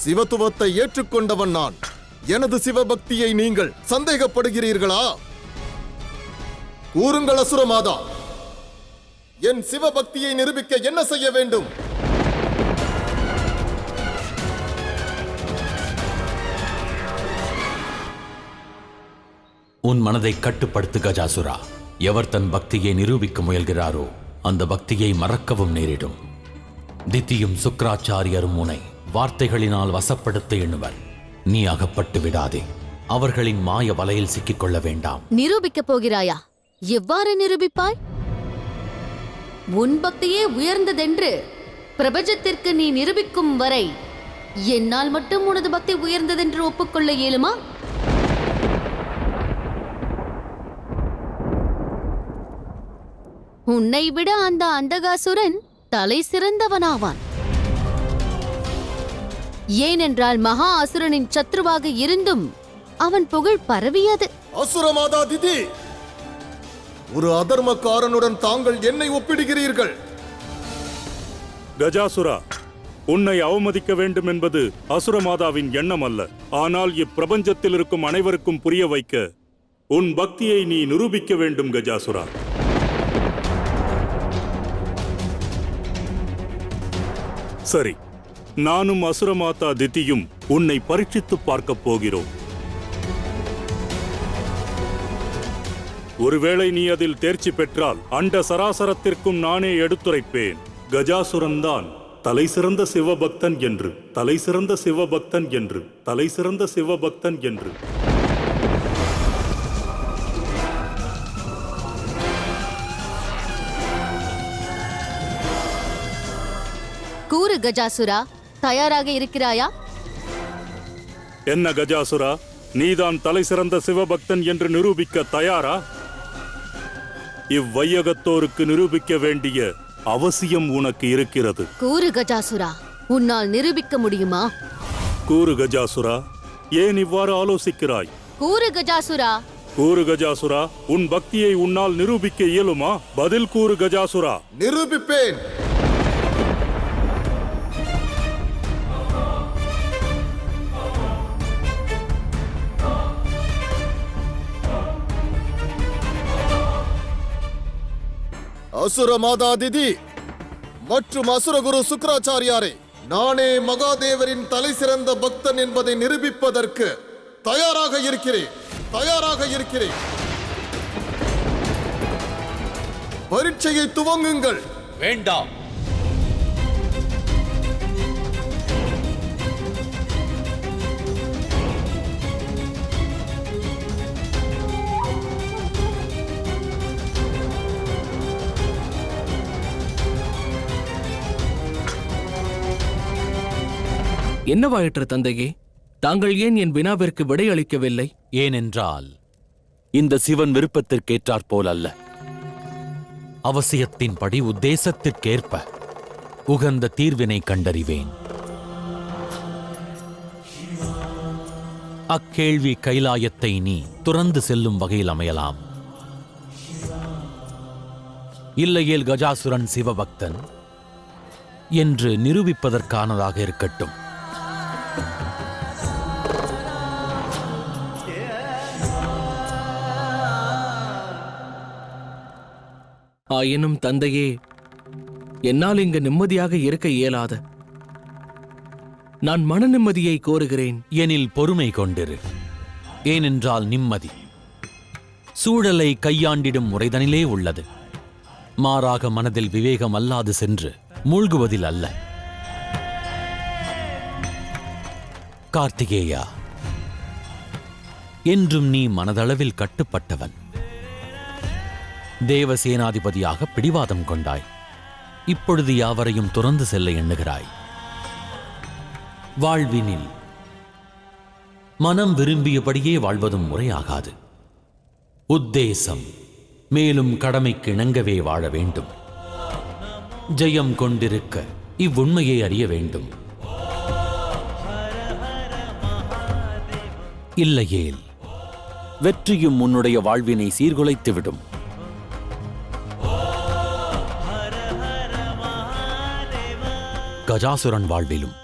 சிவத்துவத்தை ஏற்றுக்கொண்டவன் நான். எனது சிவபக்தியை நீங்கள் சந்தேகப்படுகிறீர்களா? கூறுங்கள் அசுரமாதா, என் சிவபக்தியை நிரூபிக்க என்ன செய்ய வேண்டும்? உன் மனதை கட்டுப்படுத்து கஜாசுரா. எவர் தன் பக்தியை நிரூபிக்க முயல்கிறாரோ அந்த பக்தியை மறக்கவும் நேரிடும். தித்தியும் சுக்ராச்சாரியரும் உன்னை வார்த்தைகளினால் வசப்படுத்த எண்ணுவர். நீ அகப்பட்டு விடாதே. அவர்களின் மாய வலையில் சிக்கிக்கொள்ள வேண்டாம். நிரூபிக்கப் போகிறாயா? எவ்வாறு நிரூபிப்பாய்? உன் பக்தியே உயர்ந்ததென்று பிரபஞ்சத்திற்கு நீ நிரூபிக்கும் வரை என்னால் மட்டும் உனது பக்தி உயர்ந்ததென்று ஒப்புக்கொள்ள இயலுமா? உன்னை விட அந்த அந்தகாசுரன் தலை சிறந்தவனாவான். ஏனென்றால் மகா அசுரனின் சத்ருவாக இருந்தும் அவன் புகழ் பரவியது. அசுரமாதா திதி, ஒரு அதர்மக்காரனுடன் தாங்கள் என்னை ஒப்பிடுகிறீர்கள். கஜாசுரா, உன்னை அவமதிக்க வேண்டும் என்பது அசுரமாதாவின் எண்ணம் அல்ல. ஆனால் இப்பிரபஞ்சத்தில் இருக்கும் அனைவருக்கும் புரிய வைக்க உன் பக்தியை நீ நிரூபிக்க வேண்டும் கஜாசுரா. சரி, நானும் அசுரமாதா தித்தியும் உன்னை பரீட்சித்து பார்க்கப் போகிறோம். ஒருவேளை நீ அதில் தேர்ச்சி பெற்றால் அண்ட சராசரத்திற்கும் நானே எடுத்துரைப்பேன். கஜாசுரன் தான் தலை சிறந்த சிவபக்தன் என்று, தலை சிறந்த சிவபக்தன் என்று, தலை சிறந்த சிவபக்தன் என்று. கூறு கஜாசுரா, தயாராக இருக்கிறாயா? என்ன கஜாசுரா, நீதான் தலை சிறந்த சிவபக்தன் என்று நிரூபிக்க தயாரா? இவ்வையகத்தோருக்கு நிரூபிக்க வேண்டிய அவசியம் உனக்கு இருக்கிறது. கூறு கஜாசுரா, உன்னால் நிரூபிக்க முடியுமா? கூறு கஜாசுரா, ஏன் இவ்வாறு ஆலோசிக்கிறாய்? கூறு கஜாசுரா. கூறு கஜாசுரா, உன் பக்தியை உன்னால் நிரூபிக்க இயலுமா? பதில் கூறு கஜாசுரா. நிரூபிப்பேன். அசுரமாதா திதி மற்றும் அசுரகுரு சுக்ராச்சாரியாரே, நானே மகாதேவரின் தலை சிறந்த பக்தன் என்பதை நிரூபிப்பதற்கு தயாராக இருக்கிறேன். பரீட்சையை துவங்குங்கள். வேண்டாம். என்னவாயிற்று தந்தையே? தாங்கள் ஏன் என் வினாவிற்கு விடையளிக்கவில்லை? ஏனென்றால் இந்த சிவன் விருப்பத்திற்கேற்றாற்போல் அல்ல. அவசியத்தின்படி உத்தேசத்திற்கேற்ப உகந்த தீர்வினை கண்டறிவேன். அக்கேள்வி கைலாயத்தை நீ துறந்து செல்லும் வகையில் அமையலாம். இல்லையேல் கஜாசுரன் சிவபக்தன் என்று நிரூபிப்பதற்கானதாக இருக்கட்டும். ஆயினும் தந்தையே, என்னால் இங்கு நிம்மதியாக இருக்க இயலாது. நான் மன நிம்மதியை கோருகிறேன். எனில் பொறுமை கொண்டிரு. ஏனென்றால் நிம்மதி சூழலை கையாண்டிடும் முறைதனிலே உள்ளது. மாறாக மனதில் விவேகம் அல்லாது சென்று மூழ்குவதில் அல்ல. கார்த்திகேயா, என்றும் நீ மனதளவில் கட்டுப்பட்டவன். தேவசேனாதிபதியாக பிடிவாதம் கொண்டாய். இப்பொழுது யாவரையும் துறந்து செல்ல எண்ணுகிறாய். வாழ்வினில் மனம் விரும்பியபடியே வாழ்வதும் முறையாகாது. உத்தேசம் மேலும் கடமைக்கு இணங்கவே வாழ வேண்டும். ஜெயம் கொண்டிருக்க இவ்வுண்மையை அறிய வேண்டும். இல்லையேல் வெற்றியும் உன்னுடைய வாழ்வினை சீர்குலைத்துவிடும். கஜாசுரன் வாழ்விலும்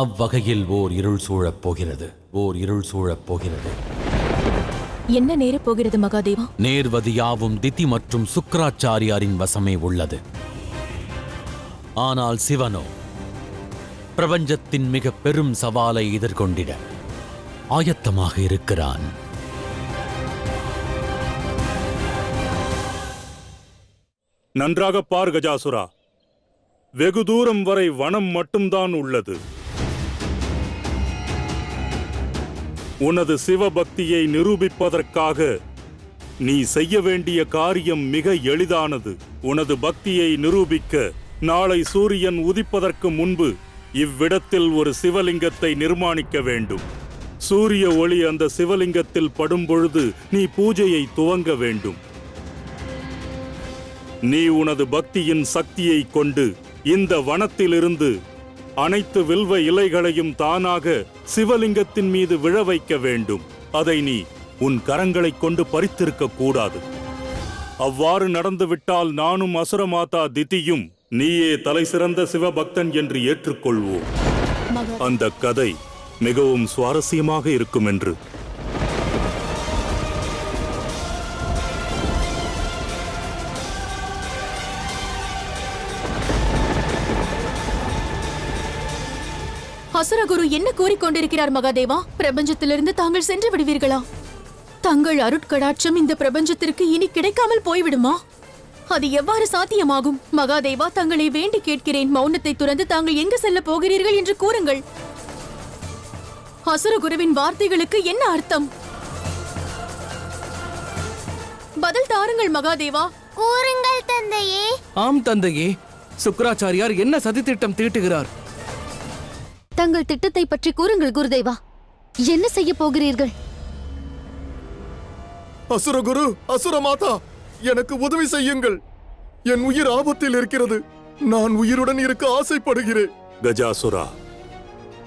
அவ்வகையில் ஓர் இருள் சூழப் போகிறது. என்ன நேரப் போகிறது மகாதேவா? நேர்வதியாவும் திதி மற்றும் சுக்கிராச்சாரியாரின் வசமே உள்ளது. ஆனால் சிவனோ பிரபஞ்சத்தின் மிக பெரும் சவாலை எதிர்கொண்டிட ஆயத்தமாக இருக்கிறான். நன்றாக பார் கஜாசுரா, வெகு தூரம் வரை வனம் மட்டும்தான் உள்ளது. உனது சிவபக்தியை நிரூபிப்பதற்காக நீ செய்ய வேண்டிய காரியம் மிக எளிதானது. உனது பக்தியை நிரூபிக்க நாளை சூரியன் உதிப்பதற்கு முன்பு இவ்விடத்தில் ஒரு சிவலிங்கத்தை நிர்மாணிக்க வேண்டும். சூரிய ஒளி அந்த சிவலிங்கத்தில் படும் பொழுது நீ பூஜையை துவங்க வேண்டும். நீ உனது பக்தியின் சக்தியை கொண்டு இந்த வனத்திலிருந்து அனைத்து வில்வ இலைகளையும் தானாக சிவலிங்கத்தின் மீது விழ வைக்க வேண்டும். அதை நீ உன் கரங்களைக் கொண்டு பறித்திருக்க கூடாது. அவ்வாறு நடந்துவிட்டால் நானும் அசுரமாதா திதியும் நீயே தலை சிறந்த சிவபக்தன் என்று ஏற்றுக்கொள்வோம். அந்த கதை மிகவும் சுவாரஸ்யமாக இருக்கும் என்று. அசுரகுரு என்ன கூறிக்கொண்டிருக்கிறார் மகாதேவா? பிரபஞ்சத்திலிருந்து தாங்கள் சென்று விடுவீர்களா? தங்கள் அருட்கடாட்சம் இந்த பிரபஞ்சத்திற்கு இனி கிடைக்காமல் போய்விடுமா? அது எவ்வாறு சாத்தியமாகும்? மகாதேவா, தங்களை வேண்டி கேட்கிறேன், மௌனத்தை துறந்து தாங்கள் எங்கு செல்ல போகிறீர்கள் என்று கூறுங்கள். அசுரகுருவின் வார்த்தைகளுக்கு என்ன அர்த்தம்? பதில் தாருங்கள் மகாதேவா. கூறுங்கள் தந்தையே. ஆம் தந்தையே, சுக்கிராச்சாரியார் என்ன சதித்திட்டம் தீட்டுகிறார்? தங்கள் திட்டத்தை பற்றி கூறுங்கள் குருதேவா. என்ன செய்ய போகிறீர்கள்? அசுரகுரு, அசுரமாதா, எனக்கு உதவி செய்யுங்கள். என் உயிர் ஆபத்தில் இருக்கிறது. நான் உயிருடன் இருக்க ஆசைப்படுகிறேன். கஜாசுரா,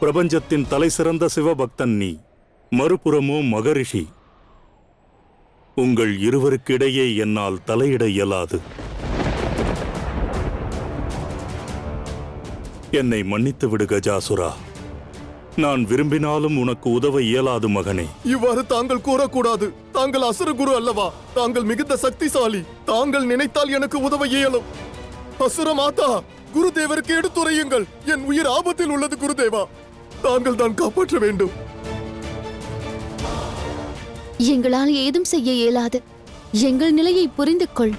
பிரபஞ்சத்தின் தலை சிறந்த சிவபக்தன் நீ, மறுபுறமோ மகரிஷி. உங்கள் இருவருக்கிடையே என்னால் தலையிட இயலாது. என்னை மன்னித்து விடு கஜாசுரா. நான் விரும்பினாலும் உனக்கு உதவ இயலாது மகனே. இவ்வாறு தாங்கள் கூறக்கூடாது. தாங்கள் அசுரகுரு அல்லவா? தாங்கள் மிகுந்த சக்திசாலி. தாங்கள் நினைத்தால் எனக்கு உதவ இயலும். அசுரமாதா, குருதேவருக்கு எடுத்துரையுங்கள். என் உயிர் ஆபத்தில் உள்ளது குருதேவா. தாங்கள் தான் காப்பாற்ற வேண்டும். எங்களால் ஏதும் செய்ய இயலாது. எங்கள் நிலையை புரிந்து கொள்.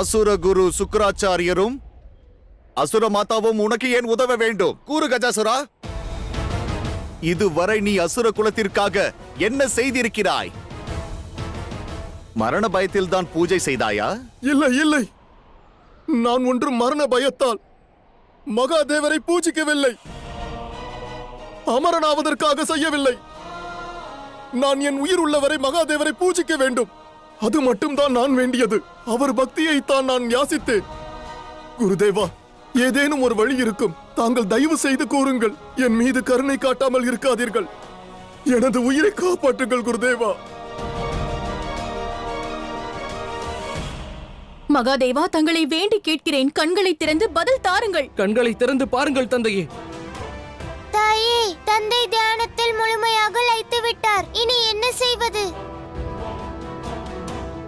அசுரகுரு சுக்கிராச்சாரியரும் அசுரமாதாவும் உனக்கு ஏன் உதவ வேண்டும்? கூறு கஜாசுரா. இதுவரை நீ அசுர குலத்திற்காக என்ன செய்திருக்கிறாய்? மரண பயத்தில் தான் பூஜை செய்தாயா? இல்லை இல்லை, நான் ஒன்று மரண பயத்தால் மகாதேவரை பூஜிக்கவில்லை. அமரனாவதற்காக செய்யவில்லை. நான் என் உயிர் உள்ளவரை மகாதேவரை பூஜிக்க வேண்டும். அது மட்டும்தான் நான் வேண்டியது. அவர் பக்தியைத்தான் நான் யாசித்தேன். குருதேவா, ஏதேனும் ஒரு வழி இருக்கும். தாங்கள் தயவு செய்து கூறுங்கள். என் மீது கருணை காட்டாமல் இருக்காதீர்கள். எனது உயிரை காப்பாற்றுங்கள் குருதேவா. மகாதேவா, தங்களை வேண்டி கேட்கிறேன். கண்களை திறந்து பதில் தாருங்கள். கண்களை திறந்து பாருங்கள் தந்தையே. தாயே, தந்தை தியானத்தில் முழுமையாக லயித்து விட்டார். இனி என்ன செய்வது?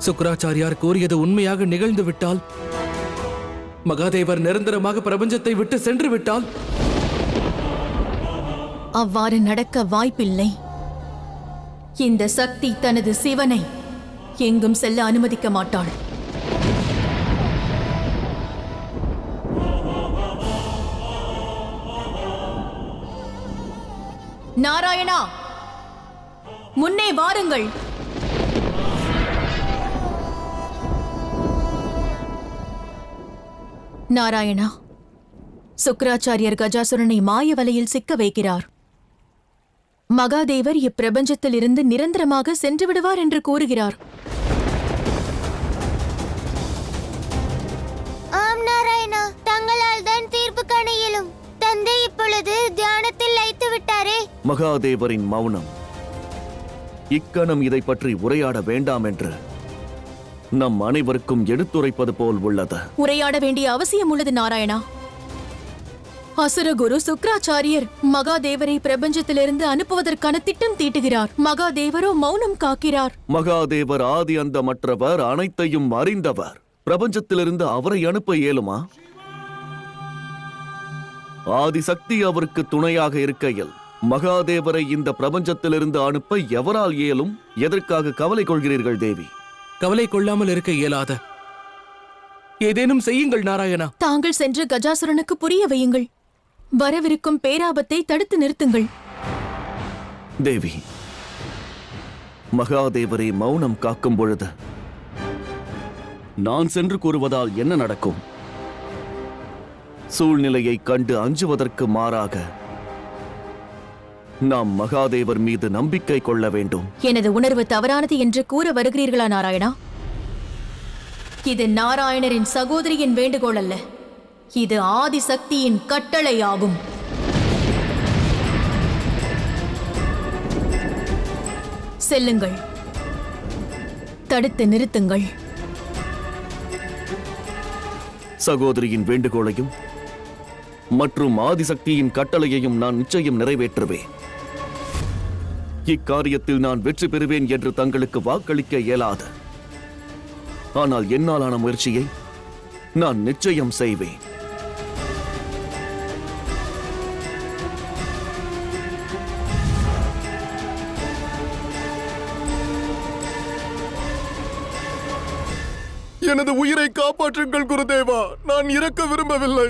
சுக்கிராச்சாரியார் கூறியது உண்மையாக நிகழ்ந்து விட்டால், மகாதேவர் நிரந்தரமாக பிரபஞ்சத்தை விட்டு சென்று விட்டால், அவ்வாறு நடக்க வாய்ப்பில்லை. இந்த சக்தி தனது சிவனை எங்கும் செல்ல அனுமதிக்க மாட்டாள். நாராயணா, முன்னே வாருங்கள். நாராயணா, சுக்கிராச்சாரியர் கஜாசுரனை மாய வலையில் சிக்க வைக்கிறார். மகாதேவர் இப்பிரபஞ்சத்தில் இருந்து நிரந்தரமாக சென்று விடுவார் என்று கூறுகிறார். ஆம் நாராயணா, தங்களால் தான் தீர்ப்பு காண இயலும். தந்தை இப்பொழுது தியானத்தில் லயித்து விட்டாரே. மகாதேவரின் மௌனம் இக்கணம் இதை பற்றி உரையாட வேண்டாம் என்று நம் அனைவருக்கும் எடுத்துரைப்பது போல் உள்ளது. உரையாட வேண்டிய அவசியம் உள்ளது நாராயணா. அசுரகுரு சுக்ராச்சாரியர் மகாதேவரை பிரபஞ்சத்திலிருந்து அனுப்புவதற்கான திட்டம் தீட்டுகிறார். மகாதேவரோ மௌனம் காக்கிறார். மகாதேவர் ஆதி அந்தமற்றவர், அனைத்தையும் அறிந்தவர். பிரபஞ்சத்திலிருந்து அவரை அனுப்ப இயலுமா? ஆதிசக்தி அவருக்கு துணையாக இருக்கையில் மகாதேவரை இந்த பிரபஞ்சத்திலிருந்து அனுப்ப எவரால் இயலும்? எதற்காக கவலை கொள்கிறீர்கள் தேவி? கவலை கொள்ளாமல் இருக்க இயலாத. ஏதேனும் செய்யுங்கள் நாராயணா. தாங்கள் சென்று கஜாசுரனுக்கு புரிய வையுங்கள். வரவிருக்கும் பேராபத்தை தடுத்து நிறுத்துங்கள். தேவி, மகாதேவரை மௌனம் காக்கும் பொழுது நான் சென்று கூறுவதால் என்ன நடக்கும்? சூழ்நிலையை கண்டு அஞ்சுவதற்கு மாறாக நாம் மகாதேவர் மீது நம்பிக்கை கொள்ள வேண்டும். எனது உணர்வு தவறானது என்று கூற வருகிறீர்களா நாராயணா? இது நாராயணரின் சகோதரியின் வேண்டுகோள் அல்ல, இது ஆதிசக்தியின் கட்டளையாகும். செல்லுங்கள், தடுத்து நிறுத்துங்கள். சகோதரியின் வேண்டுகோளையும் மற்றும் ஆதிசக்தியின் கட்டளையையும் நான் நிச்சயம் நிறைவேற்றுவேன். இக்காரியத்தில் நான் வெற்றி பெறுவேன் என்று தங்களுக்கு வாக்களிக்க இயலாது. ஆனால் என்னாலான முயற்சியை நான் நிச்சயம் செய்வேன். எனது உயிரை காப்பாற்றுங்கள் குருதேவா. நான் இறக்க விரும்பவில்லை.